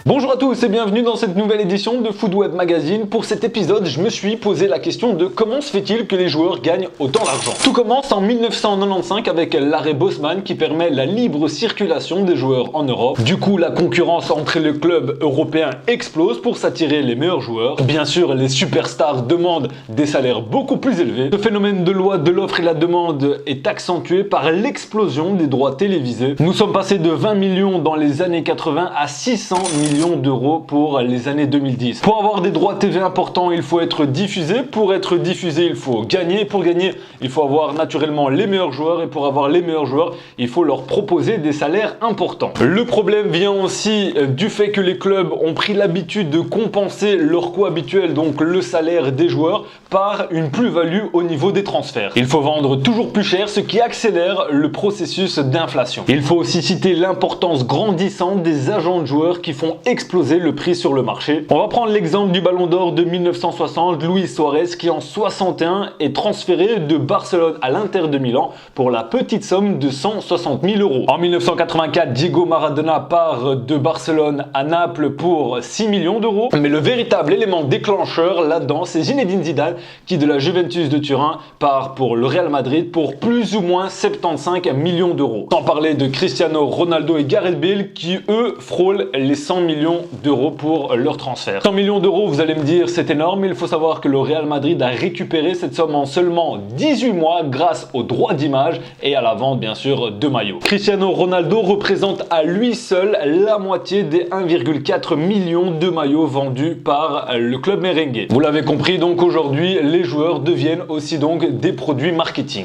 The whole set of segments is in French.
Bonjour à tous et bienvenue dans cette nouvelle édition de Food Web Magazine. Pour cet épisode, je me suis posé la question de comment se fait-il que les joueurs gagnent autant d'argent. Tout commence en 1995 avec l'arrêt Bosman qui permet la libre circulation des joueurs en Europe. Du coup, la concurrence entre les clubs européens explose pour s'attirer les meilleurs joueurs. Bien sûr, les superstars demandent des salaires beaucoup plus élevés. Ce phénomène de loi de l'offre et la demande est accentué par l'explosion des droits télévisés. Nous sommes passés de 20 millions dans les années 80 à 600 millions d'euros pour les années 2010. Pour avoir des droits TV importants, il faut être diffusé. Pour être diffusé, il faut gagner. Pour gagner, il faut avoir naturellement les meilleurs joueurs. Et pour avoir les meilleurs joueurs, il faut leur proposer des salaires importants. Le problème vient aussi du fait que les clubs ont pris l'habitude de compenser leur coût habituel, donc le salaire des joueurs, par une plus-value au niveau des transferts. Il faut vendre toujours plus cher, ce qui accélère le processus d'inflation. Il faut aussi citer l'importance grandissante des agents de joueurs qui font exploser le prix sur le marché. On va prendre l'exemple du Ballon d'Or de 1960, Luis Suarez, qui en 61 est transféré de Barcelone à l'Inter de Milan pour la petite somme de 160 000 euros. En 1984, Diego Maradona part de Barcelone à Naples pour 6 millions d'euros. Mais le véritable élément déclencheur là-dedans, c'est Zinedine Zidane qui de la Juventus de Turin part pour le Real Madrid pour plus ou moins 75 millions d'euros. Sans parler de Cristiano Ronaldo et Gareth Bale qui eux frôlent les 100 millions d'euros pour leur transfert. 100 millions d'euros, vous allez me dire c'est énorme, mais il faut savoir que le Real Madrid a récupéré cette somme en seulement 18 mois grâce aux droits d'image et à la vente bien sûr de maillots. Cristiano Ronaldo représente à lui seul la moitié des 1,4 million de maillots vendus par le club merengue. Vous l'avez compris, donc aujourd'hui les joueurs deviennent aussi donc des produits marketing.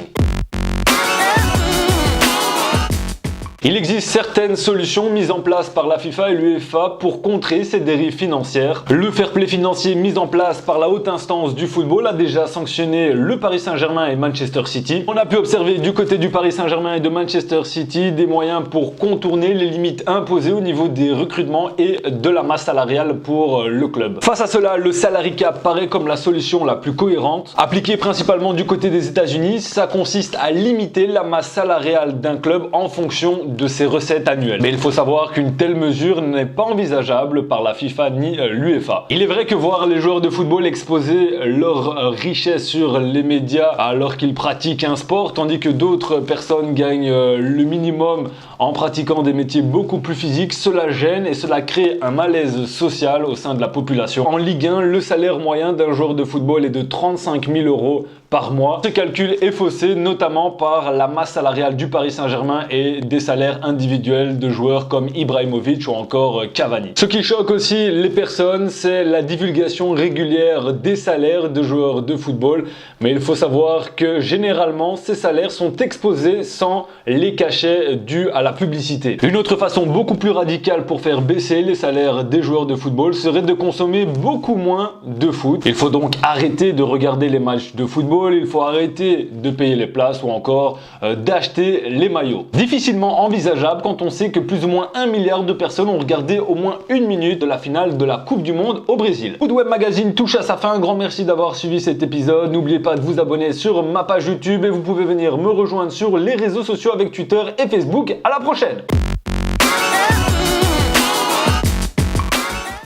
Il existe certaines solutions mises en place par la FIFA et l'UEFA pour contrer ces dérives financières. Le fair play financier mis en place par la haute instance du football a déjà sanctionné le Paris Saint-Germain et Manchester City. On a pu observer du côté du Paris Saint-Germain et de Manchester City des moyens pour contourner les limites imposées au niveau des recrutements et de la masse salariale pour le club. Face à cela, le salary cap paraît comme la solution la plus cohérente. Appliquée principalement du côté des États-Unis, ça consiste à limiter la masse salariale d'un club en fonction de ses recettes annuelles. Mais il faut savoir qu'une telle mesure n'est pas envisageable par la FIFA ni l'UEFA. Il est vrai que voir les joueurs de football exposer leur richesse sur les médias alors qu'ils pratiquent un sport, tandis que d'autres personnes gagnent le minimum en pratiquant des métiers beaucoup plus physiques, cela gêne et cela crée un malaise social au sein de la population. En Ligue 1, le salaire moyen d'un joueur de football est de 35 000 euros par mois. Ce calcul est faussé notamment par la masse salariale du Paris Saint-Germain et des salaires individuels de joueurs comme Ibrahimovic ou encore Cavani. Ce qui choque aussi les personnes, c'est la divulgation régulière des salaires de joueurs de football. Mais il faut savoir que généralement, ces salaires sont exposés sans les cachets dus à la publicité. Une autre façon beaucoup plus radicale pour faire baisser les salaires des joueurs de football serait de consommer beaucoup moins de foot. Il faut donc arrêter de regarder les matchs de football. Il faut arrêter de payer les places ou encore d'acheter les maillots. Difficilement envisageable quand on sait que plus ou moins 1 milliard de personnes ont regardé au moins une minute de la finale de la Coupe du Monde au Brésil. Food Web Magazine touche à sa fin. Un grand merci d'avoir suivi cet épisode. N'oubliez pas de vous abonner sur ma page YouTube et vous pouvez venir me rejoindre sur les réseaux sociaux avec Twitter et Facebook. À la prochaine!